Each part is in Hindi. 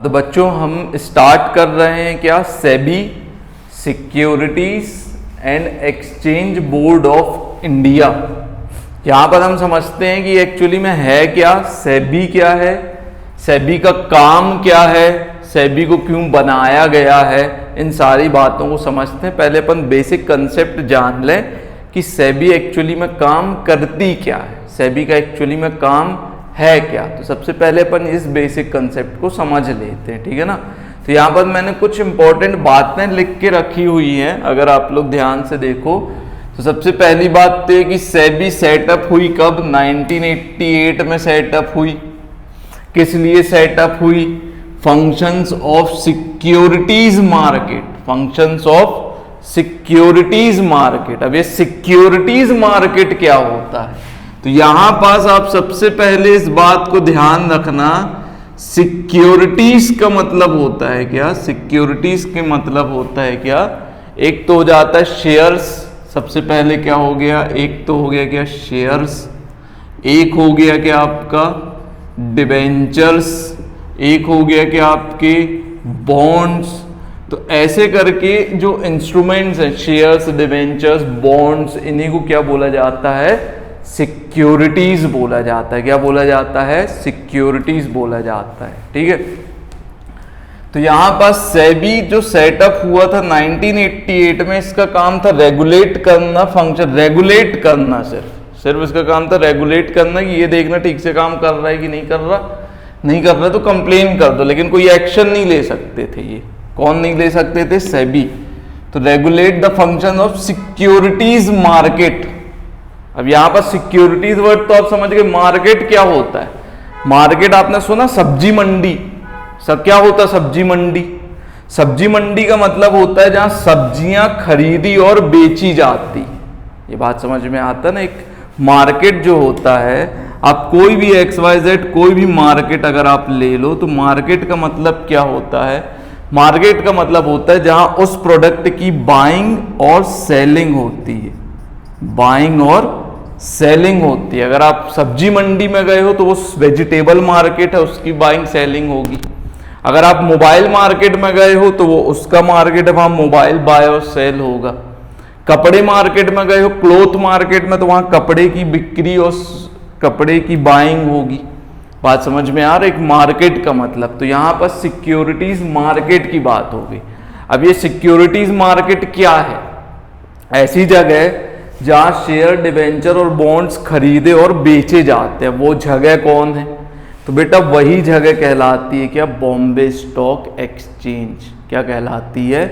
तो बच्चों हम स्टार्ट कर रहे हैं क्या, SEBI securities and exchange board of India. यहाँ पर हम समझते हैं कि एक्चुअली में है क्या, सेबी क्या है, सेबी का काम क्या है, सेबी को क्यों बनाया गया है, इन सारी बातों को समझते हैं। पहले अपन बेसिक कंसेप्ट जान लें कि सेबी एक्चुअली में काम करती क्या है, सेबी का एक्चुअली में काम है क्या। तो सबसे पहले अपन इस बेसिक कंसेप्ट को समझ लेते हैं, ठीक है ना। तो यहाँ पर मैंने कुछ इंपॉर्टेंट बातें लिख के रखी हुई हैं, अगर आप लोग ध्यान से देखो तो सबसे पहली बात तो ये कि सेबी सेटअप हुई कब, 1988 में सेटअप हुई। किस लिए सेटअप हुई, functions of securities market, functions of securities market. अब ये सिक्योरिटीज मार्केट क्या होता है, तो यहां पास आप सबसे पहले इस बात को ध्यान रखना, सिक्योरिटीज का मतलब होता है क्या, सिक्योरिटीज के मतलब होता है क्या, एक तो हो जाता है शेयर्स, सबसे पहले क्या हो गया, एक तो हो गया क्या शेयर्स, एक हो गया क्या आपका डिबेंचर्स, एक हो गया क्या आपके बॉन्ड्स। तो ऐसे करके जो इंस्ट्रूमेंट्स हैं, शेयर्स, डिबेंचर्स, बॉन्ड्स, इन्हीं को क्या बोला जाता है, सिक्योरिटीज बोला जाता है। क्या बोला जाता है, सिक्योरिटीज बोला जाता है, ठीक है। तो यहां पास सेबी जो सेटअप हुआ था 1988 में, इसका काम था रेगुलेट करना, फंक्शन रेगुलेट करना, सिर्फ इसका काम था रेगुलेट करना, कि ये देखना ठीक से काम कर रहा है कि नहीं कर रहा, नहीं कर रहा तो कंप्लेन कर दो, लेकिन कोई एक्शन नहीं ले सकते थे। ये कौन नहीं ले सकते थे, सेबी। तो regulate the function of securities market. अब यहां पर सिक्योरिटीज वर्ड तो आप समझ गए, मार्केट क्या होता है, मार्केट आपने सुना सब्जी मंडी, सब क्या होता है सब्जी मंडी, सब्जी मंडी का मतलब होता है जहां सब्जियां खरीदी और बेची जाती। ये बात समझ में आता ना, एक मार्केट जो होता है, आप कोई भी XYZ कोई भी मार्केट अगर आप ले लो, तो मार्केट का मतलब क्या होता है, मार्केट का मतलब होता है जहां उस प्रोडक्ट की बाइंग और सेलिंग होती है, बाइंग और सेलिंग होती है। अगर आप सब्जी मंडी में गए हो तो वो वेजिटेबल मार्केट है, उसकी बाइंग सेलिंग होगी। अगर आप मोबाइल मार्केट में गए हो तो वो उसका मार्केट है, वहां मोबाइल बाय और सेल होगा। कपड़े मार्केट में गए हो, क्लोथ मार्केट में, तो वहां कपड़े की बिक्री और कपड़े की बाइंग होगी। बात समझ में आ रहा है, एक मार्केट का मतलब। तो यहां पर सिक्योरिटीज मार्केट की बात हो गई। अब ये सिक्योरिटीज मार्केट क्या है, ऐसी जगह जहां शेयर, डिबेंचर और बॉन्ड्स खरीदे और बेचे जाते हैं। वो जगह कौन है, तो बेटा वही जगह कहलाती है क्या, बॉम्बे स्टॉक एक्सचेंज। क्या कहलाती है,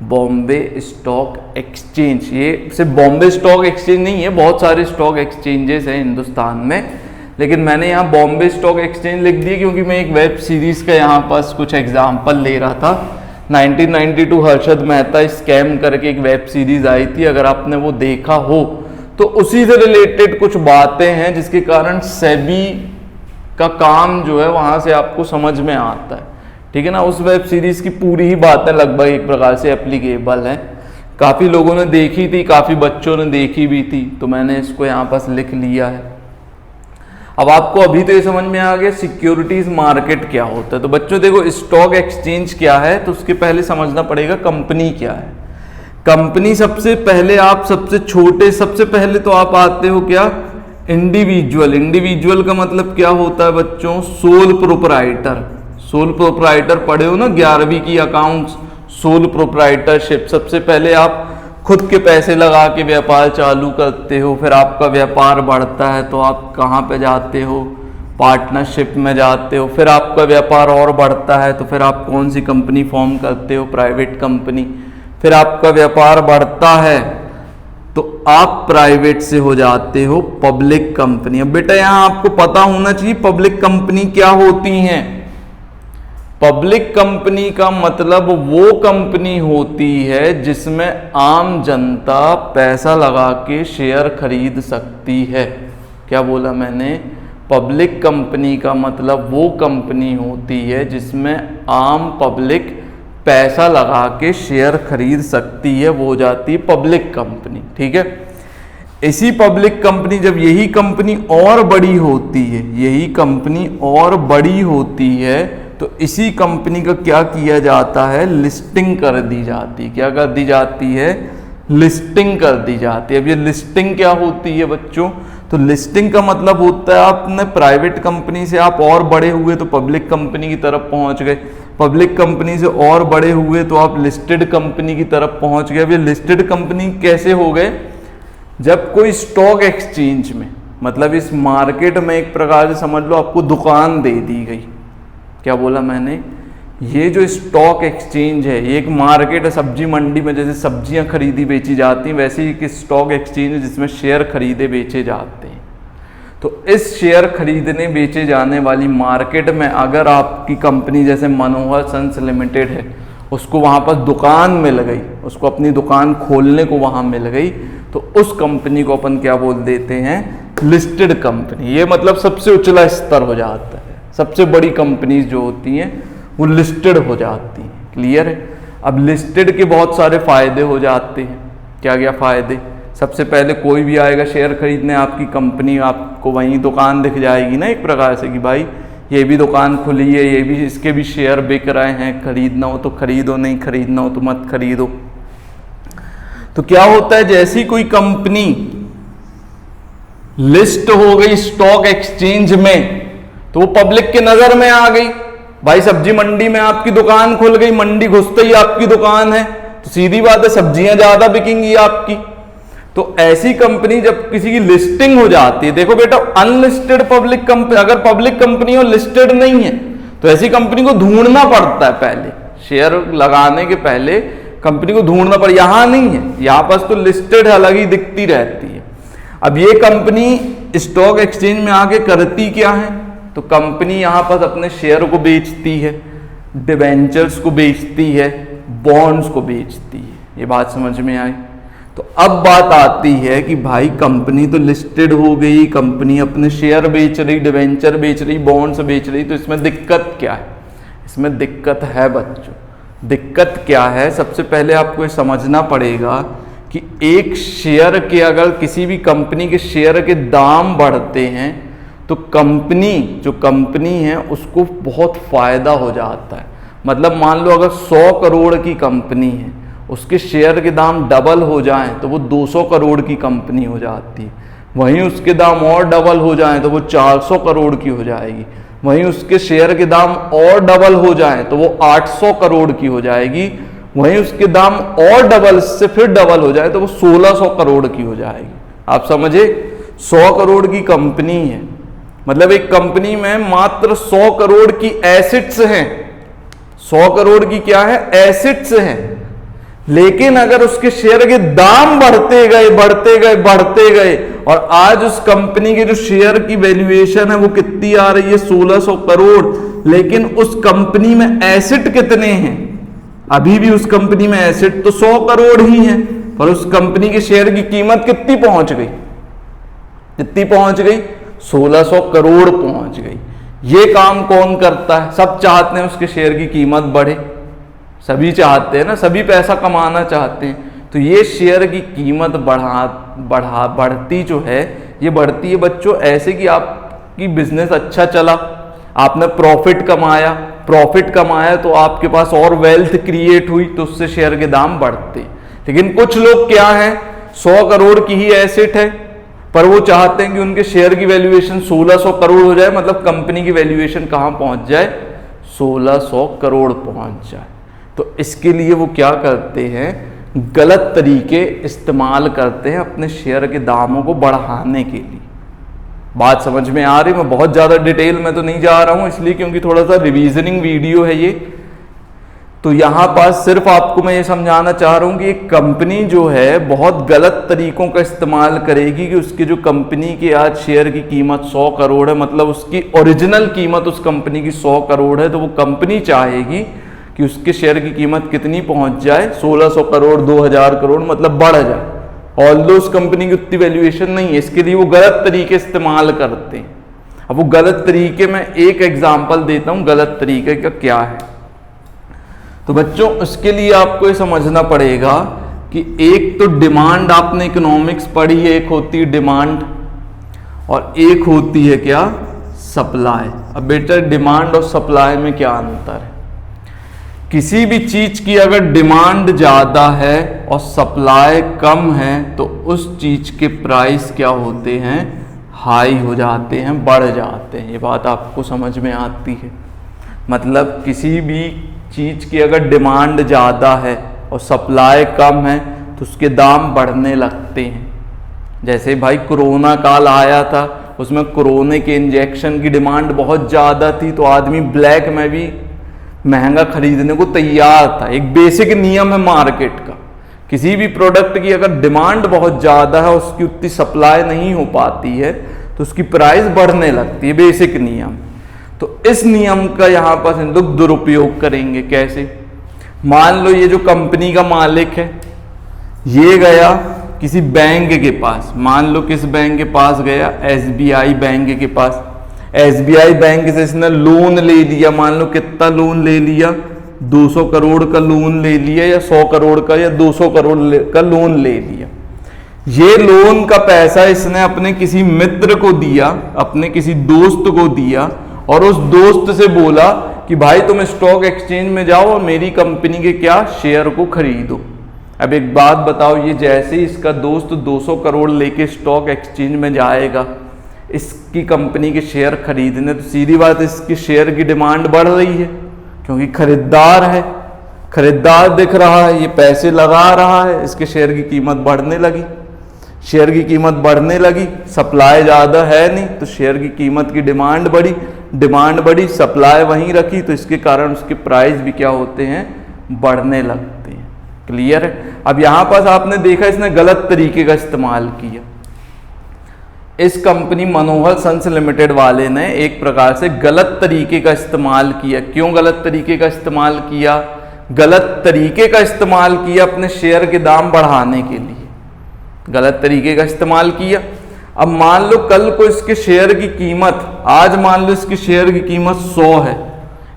बॉम्बे स्टॉक एक्सचेंज। ये सिर्फ बॉम्बे स्टॉक एक्सचेंज नहीं है, बहुत सारे स्टॉक एक्सचेंजेस हैं हिंदुस्तान में, लेकिन मैंने यहाँ बॉम्बे स्टॉक एक्सचेंज लिख दिया क्योंकि मैं एक वेब सीरीज का यहाँ पास कुछ एग्जाम्पल ले रहा था। 1992 हर्षद मेहता स्कैम करके एक वेब सीरीज आई थी, अगर आपने वो देखा हो तो उसी से रिलेटेड कुछ बातें हैं जिसके कारण सेबी का काम जो है वहां से आपको समझ में आता है, ठीक है ना। उस वेब सीरीज की पूरी ही बातें लगभग एक प्रकार से एप्लीकेबल हैं, काफी लोगों ने देखी थी, काफी बच्चों ने देखी भी थी, तो मैंने इसको यहाँ पास लिख लिया है। अब आपको अभी तो ये समझ में आ गया सिक्योरिटीज मार्केट क्या होता है। तो बच्चों देखो, स्टॉक एक्सचेंज क्या है, तो उसके पहले समझना पड़ेगा कंपनी क्या है। कंपनी सबसे पहले आप सबसे छोटे, सबसे पहले तो आप आते हो क्या, इंडिविजुअल। इंडिविजुअल का मतलब क्या होता है बच्चों, सोल प्रोप्राइटर। सोल प्रोप्राइटर पढ़े हो ना 11वीं की अकाउंट्स, सोल प्रोप्राइटरशिप। सबसे पहले आप खुद के पैसे लगा के व्यापार चालू करते हो, फिर आपका व्यापार बढ़ता है तो आप कहाँ पे जाते हो, पार्टनरशिप में जाते हो, फिर आपका व्यापार और बढ़ता है तो फिर आप कौन सी कंपनी फॉर्म करते हो, प्राइवेट कंपनी। फिर आपका व्यापार बढ़ता है तो आप प्राइवेट से हो जाते हो पब्लिक कंपनी। अब बेटा यहाँ आपको पता होना चाहिए पब्लिक कंपनी क्या होती हैं। पब्लिक कंपनी का मतलब वो कंपनी होती है जिसमें आम जनता पैसा लगा के शेयर खरीद सकती है। क्या बोला मैंने, पब्लिक कंपनी का मतलब वो कंपनी होती है जिसमें आम पब्लिक पैसा लगा के शेयर खरीद सकती है, वो हो जाती है पब्लिक कंपनी, ठीक है। इसी पब्लिक कंपनी, जब यही कंपनी और बड़ी होती है, यही कंपनी और बड़ी होती है तो इसी कंपनी का क्या किया जाता है, लिस्टिंग कर दी जाती है। क्या कर दी जाती है, लिस्टिंग कर दी जाती है। अब ये लिस्टिंग क्या होती है बच्चों, तो लिस्टिंग का मतलब होता है आपने प्राइवेट कंपनी से आप और बड़े हुए तो पब्लिक कंपनी की तरफ पहुंच गए, पब्लिक कंपनी से और बड़े हुए तो आप लिस्टेड कंपनी की तरफ पहुंच गए। अब ये लिस्टेड कंपनी कैसे हो गए, जब कोई स्टॉक एक्सचेंज में, मतलब इस मार्केट में एक प्रकार से समझ लो आपको दुकान दे दी गई। क्या बोला मैंने, ये जो स्टॉक एक्सचेंज है ये एक मार्केट है, सब्जी मंडी में जैसे सब्जियां खरीदी बेची जाती हैं वैसे ही एक स्टॉक एक्सचेंज है जिसमें शेयर खरीदे बेचे जाते हैं। तो इस शेयर खरीदने बेचे जाने वाली मार्केट में अगर आपकी कंपनी जैसे मनोहर सन्स लिमिटेड है, उसको वहाँ पर दुकान मिल गई, उसको अपनी दुकान खोलने को वहाँ मिल गई, तो उस कंपनी को अपन क्या बोल देते हैं, लिस्टेड कंपनी। ये मतलब सबसे उचला स्तर हो जाता है, सबसे बड़ी कंपनीज जो होती हैं वो लिस्टेड हो जाती हैं। क्लियर है। अब लिस्टेड के बहुत सारे फायदे हो जाते हैं। क्या क्या फायदे, सबसे पहले कोई भी आएगा शेयर खरीदने आपकी कंपनी, आपको वहीं दुकान दिख जाएगी ना एक प्रकार से कि भाई ये भी दुकान खुली है, ये भी, इसके भी शेयर बिक रहे हैं, खरीदना हो तो खरीदो, नहीं खरीदना हो तो मत खरीदो। तो क्या होता है, जैसी कोई कंपनी लिस्ट हो गई स्टॉक एक्सचेंज में तो वो पब्लिक के नजर में आ गई। भाई सब्जी मंडी में आपकी दुकान खुल गई, मंडी घुसते ही आपकी दुकान है, तो सीधी बात है सब्जियां ज्यादा बिकेंगी आपकी। तो ऐसी कंपनी जब किसी की लिस्टिंग हो जाती है, देखो बेटा अनलिस्टेड पब्लिक कंपनी, अगर पब्लिक कंपनी और लिस्टेड नहीं है तो ऐसी कंपनी को ढूंढना पड़ता है, पहले शेयर लगाने के पहले कंपनी को ढूंढना पड़ता। यहां नहीं है, यहां पास तो लिस्टेड अलग ही दिखती रहती है। अब ये कंपनी स्टॉक एक्सचेंज में आके करती क्या है, तो कंपनी यहां पर अपने शेयर को बेचती है, डिबेंचर्स को बेचती है, बॉन्ड्स को बेचती है। ये बात समझ में आई। तो अब बात आती है कि भाई कंपनी तो लिस्टेड हो गई, कंपनी अपने शेयर बेच रही, डिबेंचर बेच रही, बॉन्ड्स बेच रही, तो इसमें दिक्कत क्या है, इसमें दिक्कत है बच्चों। दिक्कत क्या है, सबसे पहले आपको ये समझना पड़ेगा कि एक शेयर के, अगर किसी भी कंपनी के शेयर के दाम बढ़ते हैं तो कंपनी, जो कंपनी है उसको बहुत फायदा हो जाता है। मतलब मान लो अगर 100 करोड़ की कंपनी है, उसके शेयर के दाम डबल हो जाएं तो वो 200 करोड़ की कंपनी हो जाती है। वहीं उसके दाम और डबल हो जाएं तो वो 400 करोड़ की हो जाएगी। वहीं उसके शेयर के दाम और डबल हो जाएं तो वो 800 करोड़ की हो जाएगी। वहीं उसके दाम और डबल से फिर डबल हो जाए तो वो 1600 करोड़ की हो जाएगी। आप समझे, 100 करोड़ की कंपनी है, मतलब एक कंपनी में मात्र 100 करोड़ की एसेट्स हैं। 100 करोड़ की क्या है, एसेट्स हैं। लेकिन अगर उसके शेयर के दाम बढ़ते गए बढ़ते गए बढ़ते गए और आज उस कंपनी के जो शेयर की वैल्यूएशन है वो कितनी आ रही है, 1600 करोड़, लेकिन उस कंपनी में एसेट कितने हैं, अभी भी उस कंपनी में एसेट तो 100 करोड़ ही हैं, पर उस कंपनी के शेयर की कीमत कितनी पहुंच गई, कितनी पहुंच गई, 1600 करोड़ पहुंच गई। ये काम कौन करता है, सब चाहते हैं उसके शेयर की कीमत बढ़े, सभी चाहते हैं ना, सभी पैसा कमाना चाहते हैं। तो ये शेयर की कीमत बढ़ती जो है, ये बढ़ती है बच्चों ऐसे कि आपकी बिजनेस अच्छा चला, आपने प्रॉफिट कमाया तो आपके पास और वेल्थ क्रिएट हुई तो उससे शेयर के दाम बढ़ते। लेकिन कुछ लोग क्या हैं, 100 करोड़ की ही एसेट है पर वो चाहते हैं कि उनके शेयर की वैल्यूएशन 1600 करोड़ हो जाए, मतलब कंपनी की वैल्यूएशन कहां पहुंच जाए, 1600 करोड़ पहुंच जाए। तो इसके लिए वो क्या करते हैं, गलत तरीके इस्तेमाल करते हैं अपने शेयर के दामों को बढ़ाने के लिए। बात समझ में आ रही, मैं बहुत ज़्यादा डिटेल में तो नहीं जा रहा हूं इसलिए क्योंकि थोड़ा सा रिवीजनिंग वीडियो है ये। तो यहाँ पास सिर्फ आपको मैं ये समझाना चाह रहा हूँ कि एक कंपनी जो है बहुत गलत तरीकों का इस्तेमाल करेगी कि उसकी जो कंपनी की आज शेयर की कीमत 100 करोड़ है, मतलब उसकी ओरिजिनल कीमत उस कंपनी की 100 करोड़ है, तो वो कंपनी चाहेगी कि उसके शेयर की कीमत कितनी पहुंच जाए, 1600 करोड़, 2000 करोड़, मतलब बढ़ जाए। ऑल्दो उस कंपनी की उतनी वैल्यूएशन नहीं है, इसके लिए वो गलत तरीके इस्तेमाल करते हैं। अब वो गलत तरीके में एक एग्जाम्पल देता हूं, गलत तरीके का क्या है। तो बच्चों उसके लिए आपको ये समझना पड़ेगा कि एक तो डिमांड, आपने इकोनॉमिक्स पढ़ी है, एक होती है डिमांड और एक होती है क्या, सप्लाई। अब बेटा डिमांड और सप्लाई में क्या अंतर है? किसी भी चीज की अगर डिमांड ज्यादा है और सप्लाई कम है तो उस चीज के प्राइस क्या होते हैं? हाई हो जाते हैं, बढ़ जाते हैं। ये बात आपको समझ में आती है? मतलब किसी भी चीज की अगर डिमांड ज्यादा है और सप्लाई कम है तो उसके दाम बढ़ने लगते हैं। जैसे भाई कोरोना काल आया था, उसमें कोरोना के इंजेक्शन की डिमांड बहुत ज़्यादा थी तो आदमी ब्लैक में भी महंगा खरीदने को तैयार था। एक बेसिक नियम है मार्केट का, किसी भी प्रोडक्ट की अगर डिमांड बहुत ज़्यादा है, उसकी उतनी सप्लाई नहीं हो पाती है तो उसकी प्राइस बढ़ने लगती है, बेसिक नियम। तो इस नियम का यहाँ पर हम लोग दुरुपयोग करेंगे। कैसे? मान लो ये जो कंपनी का मालिक है ये गया किसी बैंक के पास, मान लो किस बैंक के पास गया? SBI बैंक के पास। SBI बैंक से इसने लोन ले लिया, मान लो कितना लोन ले लिया? 200 करोड़ का लोन ले लिया, या 100 करोड़ का या 200 करोड़ का लोन ले लिया। ये लोन का पैसा इसने अपने किसी मित्र को दिया, अपने किसी दोस्त को दिया, और उस दोस्त से बोला कि भाई तुम स्टॉक एक्सचेंज में जाओ और मेरी कंपनी के क्या शेयर को खरीदो। अब एक बात बताओ, ये जैसे ही इसका दोस्त 200 करोड़ लेके स्टॉक एक्सचेंज में जाएगा इसकी कंपनी के शेयर खरीदने, तो सीधी बात इसकी शेयर की डिमांड बढ़ रही है, क्योंकि खरीदार है, खरीदार दिख रहा है, ये पैसे लगा रहा है, इसके शेयर की कीमत बढ़ने लगी। शेयर की कीमत बढ़ने लगी, सप्लाई ज़्यादा है नहीं तो शेयर की कीमत की डिमांड बढ़ी, डिमांड बढ़ी, सप्लाई वहीं रखी, तो इसके कारण उसके प्राइस भी क्या होते हैं? बढ़ने लगते हैं। क्लियर है? अब यहां पास आपने देखा इसने गलत तरीके का इस्तेमाल किया। इस कंपनी मनोहर सन्स लिमिटेड वाले ने एक प्रकार से गलत तरीके का इस्तेमाल किया। क्यों गलत तरीके का इस्तेमाल किया? गलत तरीके का इस्तेमाल किया अपने शेयर के दाम बढ़ाने के लिए, गलत तरीके का इस्तेमाल किया। अब मान लो कल को इसके शेयर की कीमत, आज मान लो इसके शेयर की कीमत 100 है,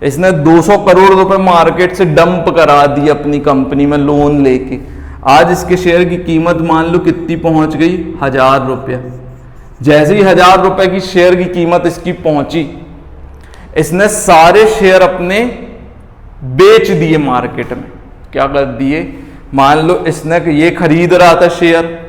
इसने 200 करोड़ रुपए मार्केट से डंप करा दी अपनी कंपनी में लोन लेके। आज इसके शेयर की कीमत मान लो कितनी पहुंच गई? 1000 रुपया। जैसे ही 1000 रुपए की शेयर की कीमत इसकी पहुंची, इसने सारे शेयर अपने बेच दिए मार्केट में। क्या कर दिए? मान लो इसने ये खरीद रहा था शेयर,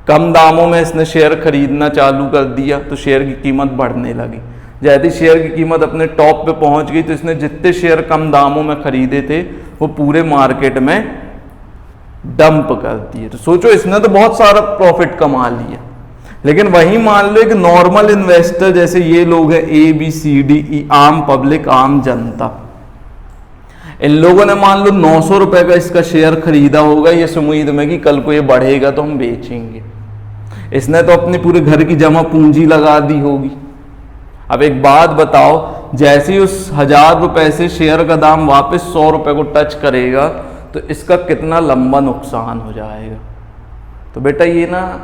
कम दामों में इसने शेयर खरीदना चालू कर दिया तो शेयर की कीमत बढ़ने लगी। जैसे शेयर की कीमत अपने टॉप पे पहुंच गई तो इसने जितने शेयर कम दामों में खरीदे थे वो पूरे मार्केट में डंप कर दिए। तो सोचो इसने तो बहुत सारा प्रॉफिट कमा लिया, लेकिन वहीं मान लो एक नॉर्मल इन्वेस्टर जैसे ये लोग हैं ABCDE, आम पब्लिक, आम जनता, इन लोगों ने मान लो 900 रुपए का इसका शेयर खरीदा होगा ये उम्मीद में कि कल को ये बढ़ेगा तो हम बेचेंगे। इसने तो अपनी पूरे घर की जमा पूंजी लगा दी होगी। अब एक बात बताओ, जैसे ही उस 1000 रुपए से शेयर का दाम वापस 100 रुपए को टच करेगा तो इसका कितना लंबा नुकसान हो जाएगा। तो बेटा ये ना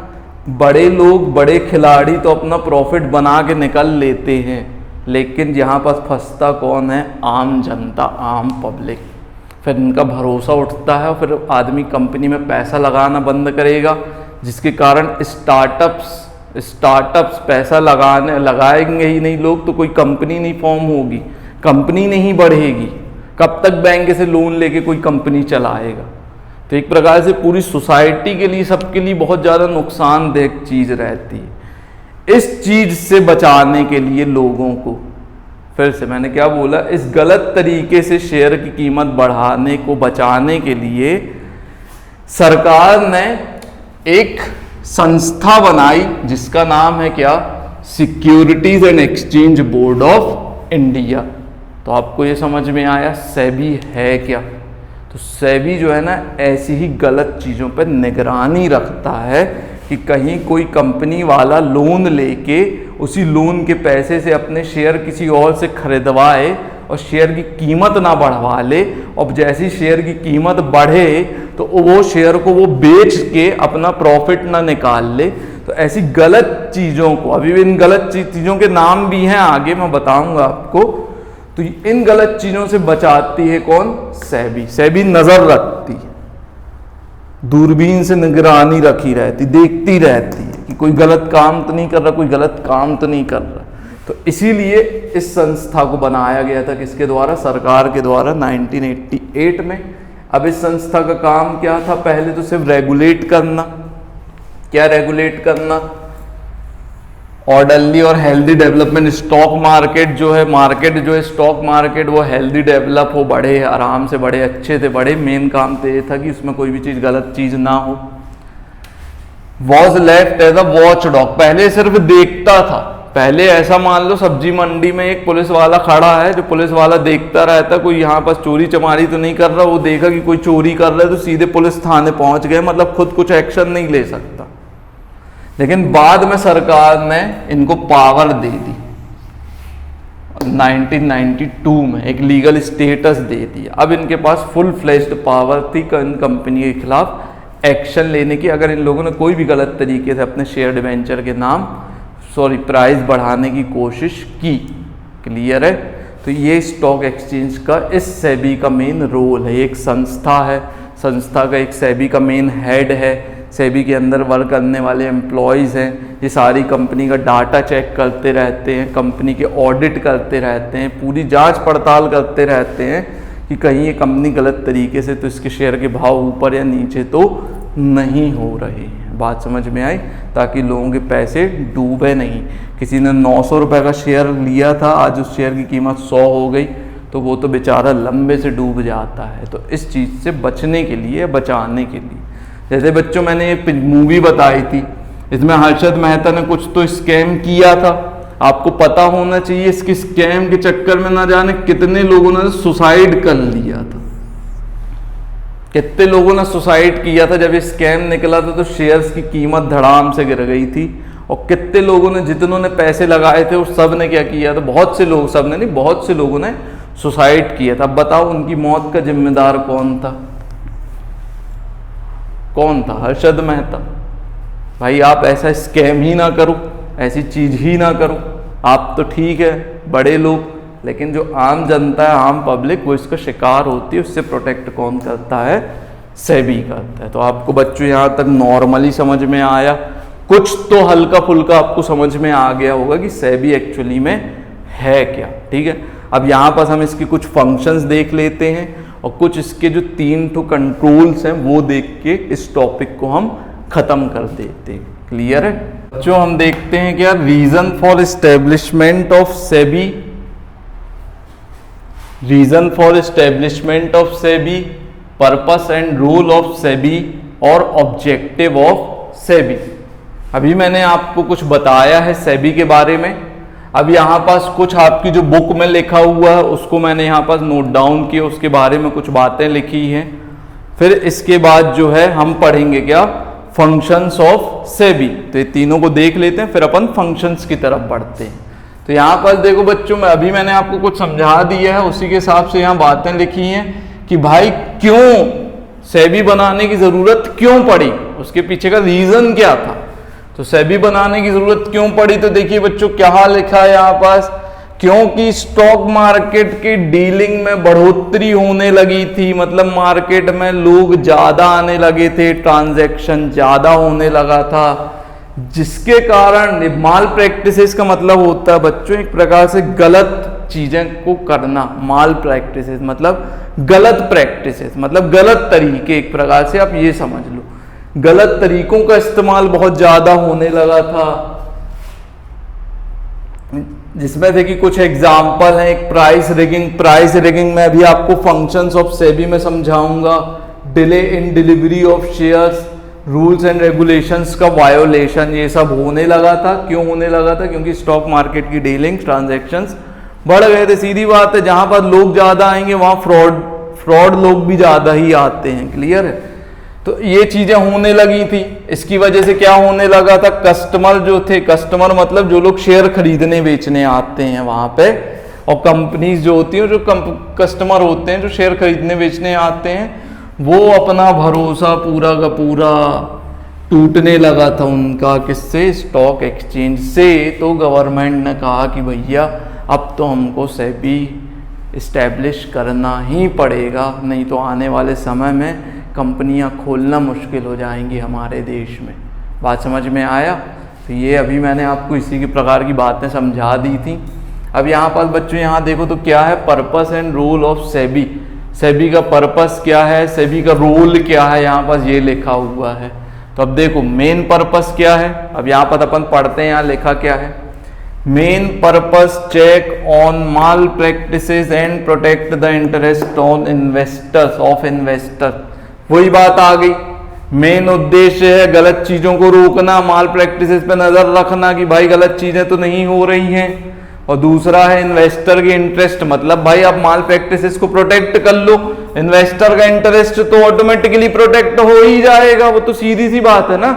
बड़े लोग, बड़े खिलाड़ी तो अपना प्रॉफिट बना के निकल लेते हैं, लेकिन यहाँ पर फंसता कौन है? आम जनता, आम पब्लिक। फिर इनका भरोसा उठता है और फिर आदमी कंपनी में पैसा लगाना बंद करेगा, जिसके कारण स्टार्टअप्स पैसा लगाएंगे ही नहीं लोग तो कोई कंपनी नहीं फॉर्म होगी, कंपनी नहीं बढ़ेगी। कब तक बैंक से लोन लेके कोई कंपनी चलाएगा? तो एक प्रकार से पूरी सोसाइटी के लिए, सबके लिए बहुत ज़्यादा नुकसानदेह चीज़ रहती है। इस चीज़ से बचाने के लिए लोगों को, फिर से मैंने क्या बोला, इस गलत तरीके से शेयर की कीमत बढ़ाने को बचाने के लिए सरकार ने एक संस्था बनाई जिसका नाम है क्या? Securities and exchange board of India. तो आपको ये समझ में आया सेबी है क्या? तो सेबी जो है ना ऐसी ही गलत चीज़ों पर निगरानी रखता है कि कहीं कोई कंपनी वाला लोन लेके उसी लोन के पैसे से अपने शेयर किसी और से खरीदवाए और शेयर की कीमत ना बढ़वा ले, और जैसी शेयर की कीमत बढ़े तो वो शेयर को वो बेच के अपना प्रॉफिट ना निकाल ले। तो ऐसी गलत चीज़ों को, अभी भी इन गलत चीज़ों के नाम भी हैं, आगे मैं बताऊंगा आपको। तो इन गलत चीज़ों से बचाती है कौन? सेबी। सेबी नज़र रखती है, दूरबीन से निगरानी रखी रहती, देखती रहती है कि कोई गलत काम तो नहीं कर रहा, कोई गलत काम तो नहीं कर रहा। तो इसीलिए इस संस्था को बनाया गया था, किसके द्वारा? सरकार के द्वारा 1988 में। अब इस संस्था का काम क्या था? पहले तो सिर्फ रेगुलेट करना। क्या रेगुलेट करना? ऑर्डरली और हेल्दी डेवलपमेंट। स्टॉक मार्केट जो है, स्टॉक मार्केट वो हेल्दी डेवलप हो, बढ़े, आराम से बढ़े, अच्छे से बढ़े। मेन काम तो ये था कि उसमें कोई भी चीज़, गलत चीज़ ना हो। Was left as a watchdog. पहले सिर्फ देखता था। पहले ऐसा मान लो सब्जी मंडी में एक पुलिस वाला खड़ा है, जो पुलिस वाला देखता रहता, कोई यहाँ पास चोरी चमारी तो नहीं कर रहा। वो देखा कि कोई चोरी कर रहा है तो सीधे पुलिस थाने पहुंच गए, मतलब खुद कुछ एक्शन नहीं ले सकता। लेकिन बाद में सरकार ने इनको पावर दे दी, 1992 में एक लीगल स्टेटस दे दिया। अब इनके पास फुल फ्लेज्ड पावर थी कंपनी के खिलाफ एक्शन लेने की। अगर इन लोगों ने कोई भी गलत तरीके से अपने शेयर डिवेंचर के नाम प्राइस बढ़ाने की कोशिश की। क्लियर है? तो ये स्टॉक एक्सचेंज का, इस सेबी का मेन रोल है। एक संस्था है, संस्था का एक सेबी का मेन हेड है। सेबी के अंदर वर्क करने वाले एम्प्लॉयज़ हैं, ये सारी कंपनी का डाटा चेक करते रहते हैं, कंपनी के ऑडिट करते रहते हैं, पूरी जांच पड़ताल करते रहते हैं कि कहीं ये कंपनी गलत तरीके से, तो इसके शेयर के भाव ऊपर या नीचे तो नहीं हो रहे हैं। बात समझ में आई? ताकि लोगों के पैसे डूबे नहीं। किसी ने 900 रुपये का शेयर लिया था, आज उस शेयर की कीमत 100 हो गई, तो वो तो बेचारा लंबे से डूब जाता है। तो इस चीज़ से बचने के लिए, बचाने के लिए, जैसे बच्चों मैंने एक मूवी बताई थी, इसमें हर्षद मेहता ने कुछ तो स्कैम किया था। आपको पता होना चाहिए इसके स्कैम के चक्कर में ना जाने कितने लोगों ने सुसाइड कर लिया था। कितने लोगों ने सुसाइड किया था जब ये स्कैम निकला था, तो शेयर्स की कीमत धड़ाम से गिर गई थी। और कितने लोगों ने, जितनों ने पैसे लगाए थे, उस सब ने क्या किया था? बहुत से लोग, सब ने नहीं, बहुत से लोगों ने सुसाइड किया था। अब बताओ उनकी मौत का जिम्मेदार कौन था? कौन था? हर्षद मेहता। भाई आप ऐसा स्कैम ही ना करो, ऐसी चीज ही ना करो। आप तो ठीक है बड़े लोग, लेकिन जो आम जनता है, आम पब्लिक, वो इसका शिकार होती है। उससे प्रोटेक्ट कौन करता है? सेबी करता है। तो आपको बच्चों यहाँ तक नॉर्मली समझ में आया, कुछ तो हल्का फुल्का आपको समझ में आ गया होगा कि सेबी एक्चुअली में है क्या। ठीक है, अब यहाँ पर हम इसके कुछ फंक्शंस देख लेते हैं और कुछ इसके जो 3 तो कंट्रोल्स हैं वो देख के इस टॉपिक को हम खत्म कर देते हैं। क्लियर है बच्चों? हम देखते हैं क्या reason for establishment of SEBI, reason for establishment of SEBI, purpose and role of SEBI और ऑब्जेक्टिव ऑफ सेबी। अभी मैंने आपको कुछ बताया है सेबी के बारे में। अब यहाँ पास कुछ आपकी जो बुक में लिखा हुआ है उसको मैंने यहाँ पास नोट डाउन किया, उसके बारे में कुछ बातें लिखी हैं। फिर इसके बाद जो है हम पढ़ेंगे क्या? Functions of SEBI. तो ये तीनों को देख लेते हैं, फिर अपन फंक्शंस की तरफ बढ़ते हैं। तो यहाँ पर देखो बच्चों, अभी मैंने आपको कुछ समझा दिया है, उसी के हिसाब से यहाँ बातें लिखी हैं कि भाई क्यों सेबी बनाने की जरूरत क्यों पड़ी, उसके पीछे का रीजन क्या था। तो सेबी बनाने की जरूरत क्यों पड़ी? तो देखिए बच्चों क्या लिखा है यहाँ पास, क्योंकि स्टॉक मार्केट की डीलिंग में बढ़ोतरी होने लगी थी। मतलब मार्केट में लोग ज्यादा आने लगे थे, ट्रांजैक्शन ज्यादा होने लगा था, जिसके कारण माल प्रैक्टिसेस का मतलब होता है बच्चों एक प्रकार से गलत चीजें को करना। माल प्रैक्टिसेस मतलब गलत प्रैक्टिसेस, मतलब गलत तरीके, एक प्रकार से आप ये समझ लो गलत तरीकों का इस्तेमाल बहुत ज्यादा होने लगा था। जिसमें देखिए कुछ एग्जाम्पल है, एक प्राइस रिगिंग। प्राइस रिगिंग में अभी आपको फंक्शंस ऑफ सेबी में समझाऊंगा। Delay in delivery of shares, rules and regulations का वायोलेशन, ये सब होने लगा था। क्यों होने लगा था? क्योंकि स्टॉक मार्केट की डीलिंग ट्रांजैक्शंस बढ़ गए थे। सीधी बात है, जहां पर लोग ज्यादा आएंगे वहां फ्रॉड लोग भी ज्यादा ही आते हैं। क्लियर है? तो ये चीजें होने लगी थी। इसकी वजह से क्या होने लगा था? कस्टमर जो थे, कस्टमर मतलब जो लोग शेयर खरीदने बेचने आते हैं वहां पे, और कंपनीज जो होती हैं, जो कस्टमर होते हैं जो शेयर खरीदने बेचने आते हैं, वो अपना भरोसा पूरा का पूरा टूटने लगा था उनका। किससे? स्टॉक एक्सचेंज से। तो गवर्नमेंट ने कहा कि भैया अब तो हमको सेबी इस्टेब्लिश करना ही पड़ेगा, नहीं तो आने वाले समय में कंपनियां खोलना मुश्किल हो जाएंगी हमारे देश में। बात समझ में आया? तो ये अभी मैंने आपको इसी के प्रकार की बातें समझा दी थी। अब यहाँ पर बच्चों यहाँ देखो तो क्या है purpose and role of SEBI. SEBI का पर्पस क्या है, सेबी का रोल क्या है, यहाँ पर ये लिखा हुआ है। तो अब देखो मेन पर्पस क्या है, अब यहाँ पर अपन पढ़ते हैं यहाँ लिखा क्या है। Main purpose check on malpractices and protect the interest on investors of investor. वही बात आ गई, मेन उद्देश्य है गलत चीजों को रोकना, माल प्रैक्टिसेस पे नजर रखना कि भाई गलत चीजें तो नहीं हो रही हैं। और दूसरा है इन्वेस्टर के इंटरेस्ट, मतलब भाई आप माल प्रैक्टिसेस को प्रोटेक्ट कर लो, इन्वेस्टर का इंटरेस्ट तो ऑटोमेटिकली प्रोटेक्ट हो ही जाएगा, वो तो सीधी सी बात है ना।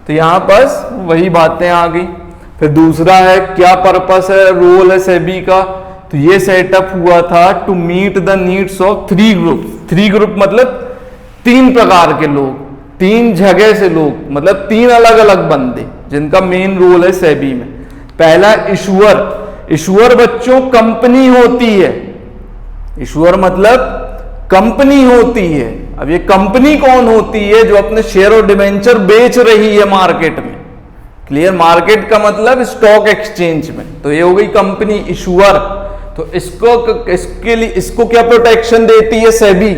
तो यहाँ बस वही बातें आ गई। फिर दूसरा है क्या पर्पस है, रोल है सेबी का, तो ये सेटअप हुआ था to meet the needs of 3 group. 3 group मतलब 3 प्रकार के लोग, 3 जगह से लोग, मतलब 3 अलग अलग बंदे जिनका मेन रोल है सेबी में। पहला इशुअर, इशुअर बच्चों कंपनी होती है, इशुअर मतलब कंपनी होती है। अब ये कंपनी कौन होती है, जो अपने शेयर और डिबेंचर बेच रही है मार्केट में। क्लियर, मार्केट का मतलब स्टॉक एक्सचेंज में, तो ये हो गई कंपनी इशुअर। तो इसके लिए इसको क्या प्रोटेक्शन देती है सेबी,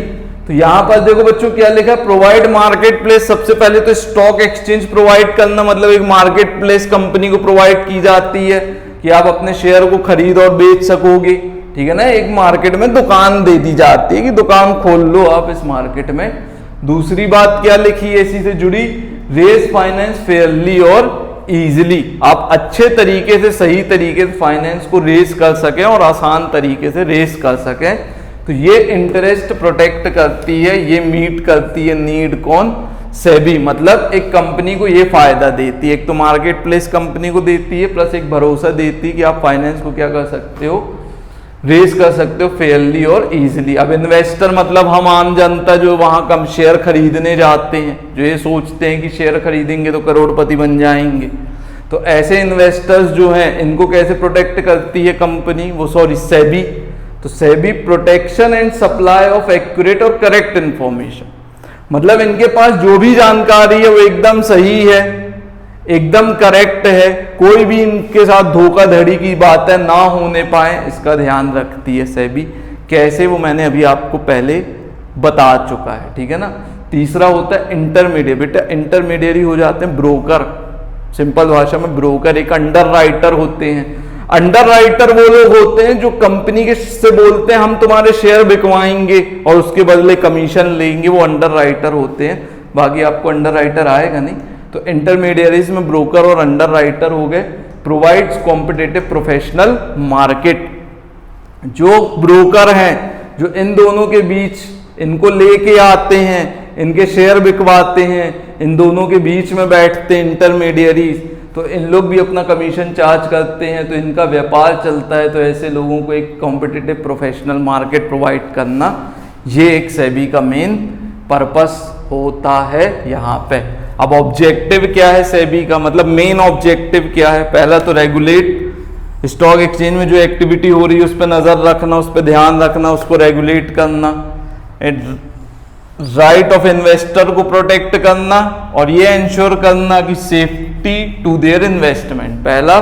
तो यहां पर देखो बच्चों क्या लिखा है, प्रोवाइड मार्केट प्लेस। सबसे पहले तो स्टॉक एक्सचेंज प्रोवाइड करना, मतलब एक मार्केट प्लेस कंपनी को प्रोवाइड की जाती है कि आप अपने शेयर को खरीद और बेच सकोगे, ठीक है ना। एक मार्केट में दुकान दे दी जाती है कि दुकान खोल लो आप इस मार्केट में। दूसरी बात क्या लिखी है इसी से जुड़ी, रेज फाइनेंस फेयरली और इजीली, आप अच्छे तरीके से सही तरीके से फाइनेंस को रेज कर सकें और आसान तरीके से रेज कर सकें। तो ये इंटरेस्ट प्रोटेक्ट करती है, ये मीट करती है नीड कौन, सेबी। मतलब एक कंपनी को ये फायदा देती है, एक तो मार्केट प्लेस कंपनी को देती है, प्लस एक भरोसा देती है कि आप फाइनेंस को क्या कर सकते हो, रेज कर सकते हो फेयरली और इजीली। अब इन्वेस्टर मतलब हम आम जनता जो वहां कम शेयर खरीदने जाते हैं, जो ये सोचते हैं कि शेयर खरीदेंगे तो करोड़पति बन जाएंगे। तो ऐसे इन्वेस्टर्स जो हैं इनको कैसे प्रोटेक्ट करती है कंपनी, वो सॉरी सेबी। तो SEBI protection and supply of accurate और करेक्ट इंफॉर्मेशन, मतलब इनके पास जो भी जानकारी है वो एकदम सही है, एकदम करेक्ट है, कोई भी इनके साथ धोखाधड़ी की बातें ना होने पाए, इसका ध्यान रखती है सेबी। कैसे, वो मैंने अभी आपको पहले बता चुका है, ठीक है ना। तीसरा होता है इंटरमीडिएट। बेटा इंटरमीडिएरी हो जाते हैं ब्रोकर, सिंपल भाषा में ब्रोकर एक अंडर राइटर होते हैं। अंडर राइटर वो लोग होते हैं जो कंपनी के से बोलते हैं हम तुम्हारे शेयर बिकवाएंगे और उसके बदले कमीशन लेंगे, वो अंडर राइटर होते हैं। बाकी आपको अंडर राइटर आएगा नहीं। तो इंटरमीडियरीज में ब्रोकर और अंडर राइटर हो गए। प्रोवाइड्स कॉम्पिटिटिव प्रोफेशनल मार्केट, जो ब्रोकर हैं जो इन दोनों के बीच इनको लेके आते हैं, इनके शेयर बिकवाते हैं, इन दोनों के बीच में बैठते हैं इंटरमीडियरीज, तो इन लोग भी अपना कमीशन चार्ज करते हैं, तो इनका व्यापार चलता है। तो ऐसे लोगों को एक कॉम्पिटिटिव प्रोफेशनल मार्केट प्रोवाइड करना, ये एक सेबी का मेन पर्पस होता है यहाँ पे। अब ऑब्जेक्टिव क्या है सेबी का, मतलब मेन ऑब्जेक्टिव क्या है। पहला तो रेगुलेट, स्टॉक एक्सचेंज में जो एक्टिविटी हो रही है उस पर नजर रखना, उस पर ध्यान रखना, उसको रेगुलेट करना। राइट ऑफ इन्वेस्टर को प्रोटेक्ट करना और ये इंश्योर करना कि सेफ्टी टू देयर इन्वेस्टमेंट। पहला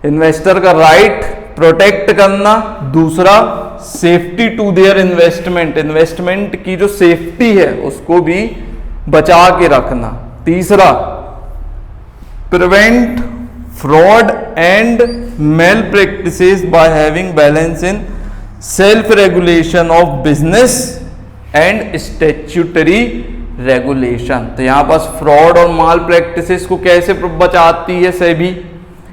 इन्वेस्टर का राइट प्रोटेक्ट करना, दूसरा safety to their investment, investment की जो सेफ्टी है उसको भी बचा के रखना। तीसरा prevent fraud and malpractices by having balance in self regulation of business and statutory regulation. तो यहां पास फ्रॉड और माल प्रैक्टिसेस को कैसे बचाती है सेबी,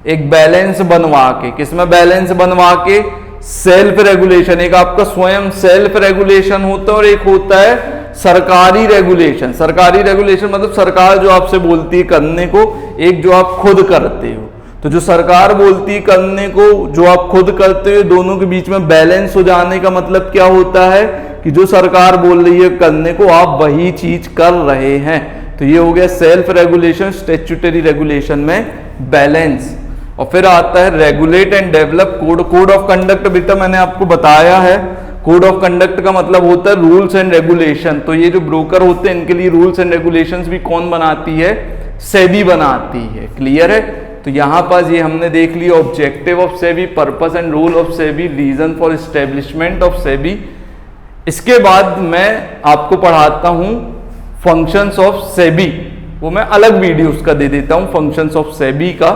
एक बैलेंस बनवा के। किसमें बैलेंस बनवा के, सेल्फ रेगुलेशन, एक आपका स्वयं सेल्फ रेगुलेशन होता है और एक होता है सरकारी रेगुलेशन। सरकारी रेगुलेशन मतलब सरकार जो आपसे बोलती है करने को, एक जो आप खुद करते हो। तो जो सरकार बोलती है करने को, जो आप खुद करते हो, दोनों के बीच में बैलेंस हो जाने का मतलब क्या होता है कि जो सरकार बोल रही है करने को, आप वही चीज कर रहे हैं। तो ये हो गया सेल्फ रेगुलेशन, स्टैट्यूटरी रेगुलेशन में बैलेंस। और फिर आता है regulate and develop code. Code of conduct बेटा मैंने आपको बताया है, कोड ऑफ कंडक्ट का मतलब होता है रूल्स एंड रेगुलेशन। तो ये जो ब्रोकर होते हैं इनके लिए रूल्स एंड रेगुलेशंस भी कौन बनाती है, सेबी बनाती है। क्लियर है? तो यहाँ पास ये हमने देख लिया objective of SEBI, purpose and rule of SEBI, reason for establishment of SEBI. इसके बाद मैं आपको पढ़ाता हूँ फंक्शंस ऑफ सेबी, वो मैं अलग वीडियोस का दे देता हूँ फंक्शंस ऑफ सेबी का।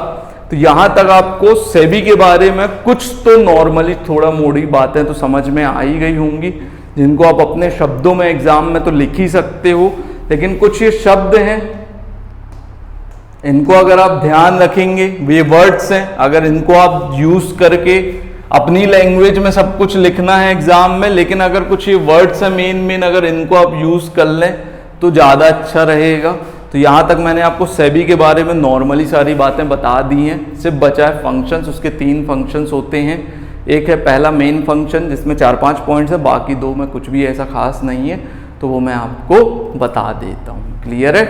तो यहाँ तक आपको सेबी के बारे में कुछ तो नॉर्मली थोड़ा मोड़ी बातें तो समझ में आ ही गई होंगी, जिनको आप अपने शब्दों में एग्जाम में तो लिख ही सकते हो। लेकिन कुछ ये शब्द हैं, इनको अगर आप ध्यान रखेंगे, ये वर्ड्स हैं, अगर इनको आप यूज करके अपनी लैंग्वेज में सब कुछ लिखना है एग्जाम में, लेकिन अगर कुछ ये वर्ड्स हैं मेन अगर इनको आप यूज कर लें तो ज़्यादा अच्छा रहेगा। तो यहाँ तक मैंने आपको सेबी के बारे में नॉर्मली सारी बातें बता दी हैं। सिर्फ बचा है फंक्शंस। उसके 3 फंक्शंस होते हैं। एक है पहला मेन फंक्शन जिसमें 4-5 पॉइंट्स है, बाकी 2 में कुछ भी ऐसा खास नहीं है, तो वो मैं आपको बता देता हूँ। क्लियर है?